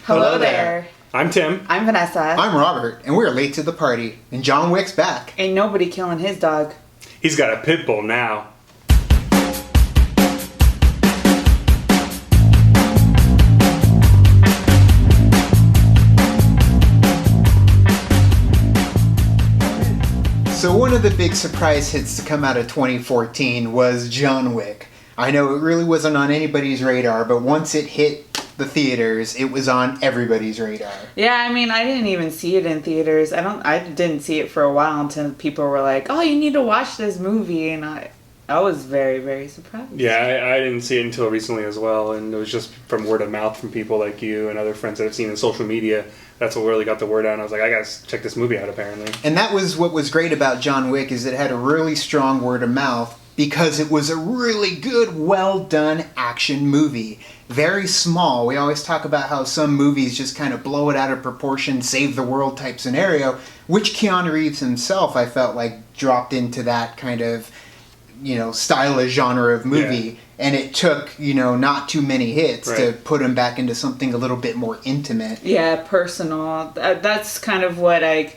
Hello there. I'm Tim. I'm Vanessa. I'm Robert, and we're late to the party. And John Wick's back. Ain't nobody killing his dog. He's got a pit bull now. So one of the big surprise hits to come out of 2014 was John Wick. I know it really wasn't on anybody's radar, but once it hit the theaters, it was on everybody's radar. Yeah, I mean, I didn't even see it in theaters. I didn't see it for a while until people were like, "Oh, you need to watch this movie," and I was very, very surprised. Yeah, I didn't see it until recently as well, and it was just from word of mouth from people like you and other friends that I've seen in social media. That's what really got the word out, and I was like, I gotta check this movie out, apparently. And that was what was great about John Wick, is it had a really strong word of mouth because it was a really good, well-done action movie. Very small. We always talk about how some movies just kind of blow it out of proportion, save the world type scenario, which Keanu Reeves himself, I felt like, dropped into that kind of, stylish genre of movie. Yeah. And it took, not too many hits to put him back into something a little bit more intimate. Yeah, personal. That's kind of what I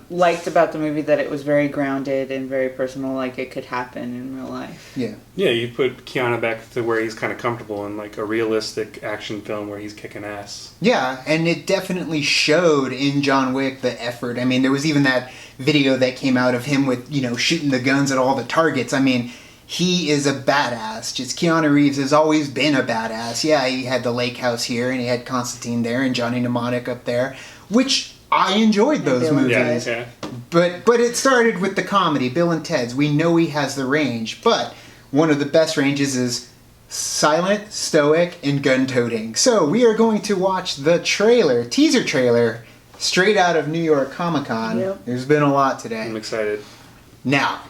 liked about the movie, that it was very grounded and very personal, like it could happen in real life. Yeah. Yeah, you put Keanu back to where he's kind of comfortable in like a realistic action film where he's kicking ass. Yeah, and it definitely showed in John Wick the effort. I mean, there was even that video that came out of him with, shooting the guns at all the targets. I mean, he is a badass. Just Keanu Reeves has always been a badass. Yeah, he had the lake house here, and he had Constantine there, and Johnny Mnemonic up there, which I enjoyed those movies. Yeah. But it started with the comedy, Bill and Ted's. We know he has the range, but one of the best ranges is silent, stoic, and gun-toting. So we are going to watch the teaser trailer, straight out of New York Comic-Con. Yep. There's been a lot today. I'm excited. Now.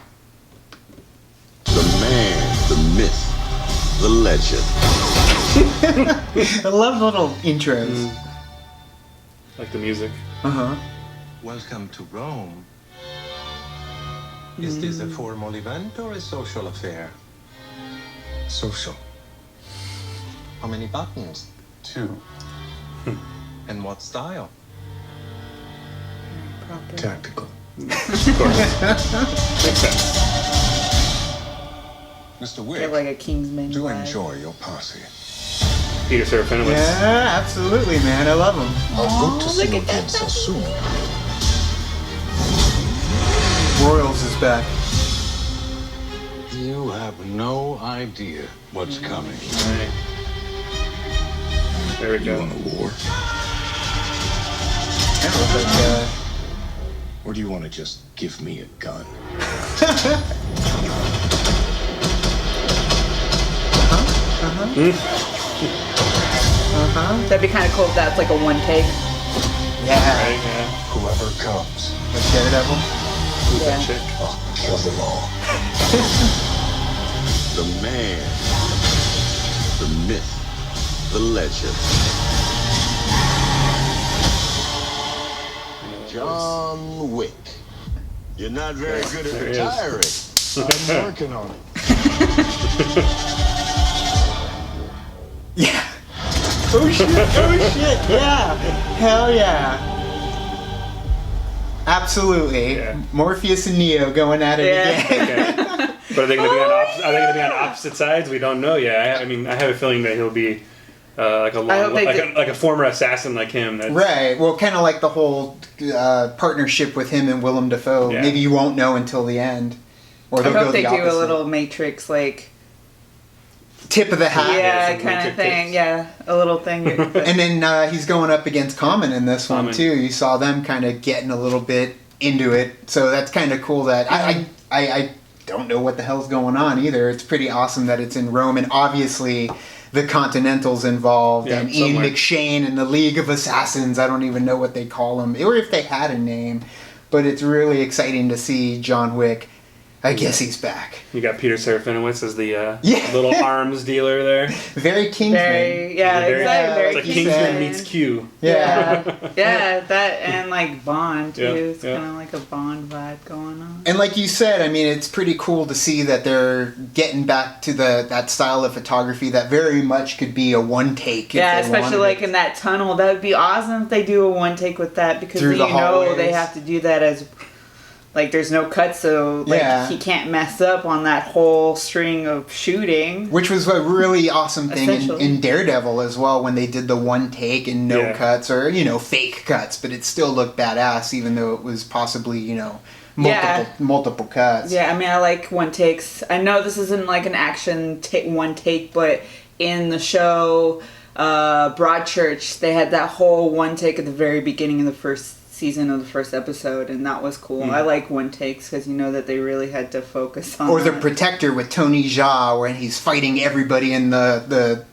The man, the myth, the legend. I love little intros. Like the music. Uh-huh. Welcome to Rome. Is this a formal event or a social affair? Social. How many buttons? 2. And what style? Proper. Tactical. Of course. Makes sense. Mr. They have Wick, like a Kingsman do vibe. enjoy your posse. Peter Serafinowicz. Yeah, absolutely, man. I love him. Good to see look you at that again so soon. Royals is back. You have no idea what's coming. Right. There we You go. want a war? I love that Or do you want to just give me a gun? That'd be kind of cool if that's like a one take. Yeah. Right, yeah. Whoever comes, Like Daredevil. Who's that chick? I'll kill them all. The man, the myth, the legend. John Wick. You're not very good at There he is. retiring. I'm working on it. Yeah. Oh shit, yeah. Hell yeah. Absolutely. Yeah. Morpheus and Neo going at it again. Okay. But are they going to be on are they going to be on opposite sides? We don't know yet. I mean, I have a feeling that he'll be like a former assassin like him. That's, Right. Well, kind of like the whole partnership with him and Willem Dafoe. Yeah. Maybe you won't know until the end. Or I they'll hope go they the do opposite. a little Matrix, like, Tip of the hat. yeah, some kind of Matrix thing. tips. Yeah, a little thing. And then he's going up against Common in this one Common. too. You saw them kind of getting a little bit into it, so that's kind of cool. That I don't know what the hell's going on either. It's pretty awesome that it's in Rome, and obviously the Continental's involved, Yeah, and Ian somewhere. McShane and the League of Assassins. I don't even know what they call them, or if they had a name. But it's really exciting to see John Wick I guess he's back. You got Peter Serafinowicz as the Yeah. little arms dealer there. Very Kingsman. Very It's like Kingsman. Kingsman meets Q. Yeah. Yeah, that and like Bond too. Yeah, It's yeah. kind of like a Bond vibe going on. And like you said, I mean, it's pretty cool to see that they're getting back to that style of photography that very much could be a one take. Yeah, especially like in that tunnel. That would be awesome if they do a one take with that, because Through you the know hallways. they have to do that as like there's no cut, so like Yeah. he can't mess up on that whole string of shooting. Which was a really awesome thing Essentially. in Daredevil as well, when they did the one take and no Yeah. cuts, or, fake cuts, but it still looked badass, even though it was possibly, multiple cuts. Yeah, I mean, I like one takes. I know this isn't like an action one take, but in the show Broadchurch, they had that whole one take at the very beginning of the first season of the first episode, and that was cool. I like one takes because you know that they really had to focus on Or The that. Protector with Tony Jaa, where he's fighting everybody in the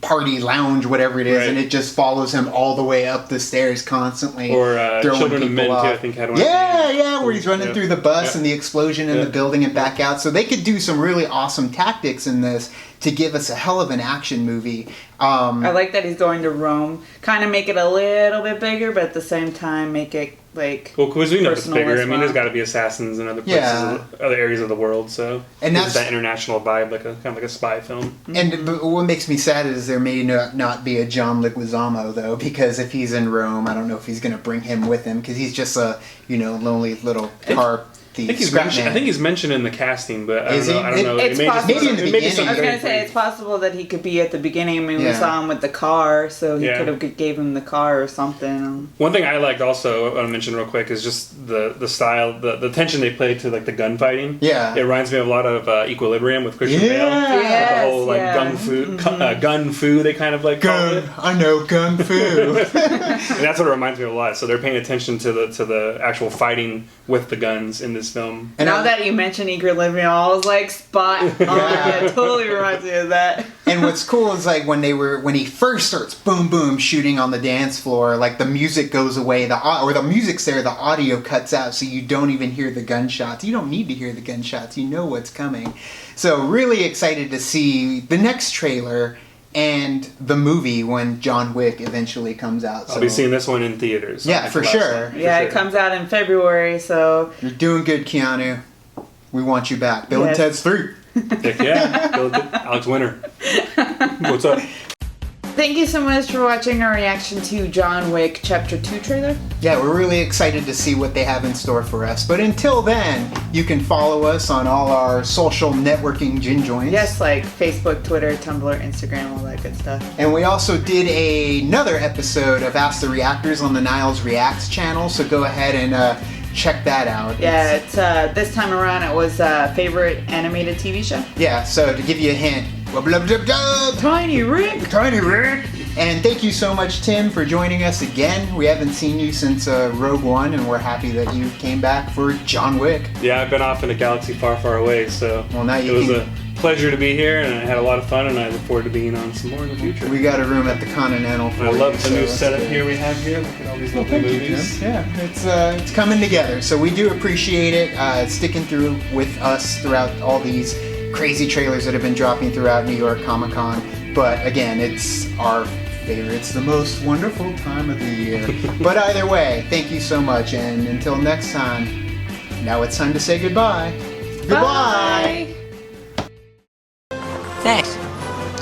party lounge, whatever it is, Right. and it just follows him all the way up the stairs constantly. Or throwing Children of people Men, too, off. I think had one. Yeah, where he's running Yeah. through the bus Yeah. and the explosion in Yeah. the building and back out. So they could do some really awesome tactics in this to give us a hell of an action movie. I like that he's going to Rome. Kind of make it a little bit bigger, but at the same time make it like Well, because we know it's personal bigger. as I mean, well. there's got to be assassins in other places, Yeah. other areas of the world. So, And it's that's- that international vibe, like kind of like a spy film. And but what makes me sad is there may not be a John Leguizamo, though, because if he's in Rome, I don't know if he's going to bring him with him, because he's just a lonely little car I thief. think he's scrap mentioned. man. I think he's mentioned in the casting, but I Is don't know. he? I don't know. It's It may just possible. be Maybe in the it may be beginning. something I was very gonna say brief. it's possible that he could be at the beginning. I mean, we Yeah. saw him with the car, so he Yeah. could have gave him the car or something. One thing I liked also, I want to mention real quick, is just the style, the attention they played to like the gunfighting. Yeah. It reminds me of a lot of Equilibrium with Christian Bale. Yeah. Yes, The whole like yeah. gun fu, they kind of like called it. I know Gun Fu. And that's what it reminds me of a lot. So they're paying attention to the actual fighting with the guns in this film. And Now I- that you mentioned Equilibrium, I was like spot on. Yeah. It totally reminds me of that. And what's cool is like when he first starts boom boom shooting on the dance floor, like the music goes away, the music's there, the audio cuts out, so you don't even hear the gunshots. You don't need to hear the gunshots. You know what's coming. So really excited to see the next trailer and the movie when John Wick eventually comes out. I'll be seeing this one in theaters. Yeah, like for the last sure. one, for Yeah, sure. it comes out in February, so You're doing good, Keanu. We want you back. Bill and Yes. Ted's 3. Heck yeah. Alex Winter. What's up? thank you so much for watching our reaction to John Wick Chapter 2 trailer. Yeah, we're really excited to see what they have in store for us. But until then, you can follow us on all our social networking gin joints. Yes, like Facebook, Twitter, Tumblr, Instagram, all that good stuff. And we also did another episode of Ask the Reactors on the Niles Reacts channel, so go ahead and check that out. Yeah, it's this time around it was favorite animated TV show. Yeah, so to give you a hint, Tiny Rick. Tiny Rick! And thank you so much, Tim, for joining us again. We haven't seen you since Rogue One, and we're happy that you came back for John Wick. Yeah, I've been off in a galaxy far, far away, so Well, now you it was can- a pleasure to be here, and I had a lot of fun, and I look forward to being on some more in the future. We got a room at the Continental for I you, love the so new that's setup good. here we have here. Look at all these Well, lovely thank you, movies. Tim. Yeah, it's coming together. So we do appreciate it sticking through with us throughout all these crazy trailers that have been dropping throughout New York Comic Con. But again, it's our favorite. It's the most wonderful time of the year. But either way, thank you so much. And until next time, now it's time to say goodbye. Goodbye. Thanks.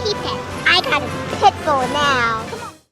Keep it. I got a pit bull now.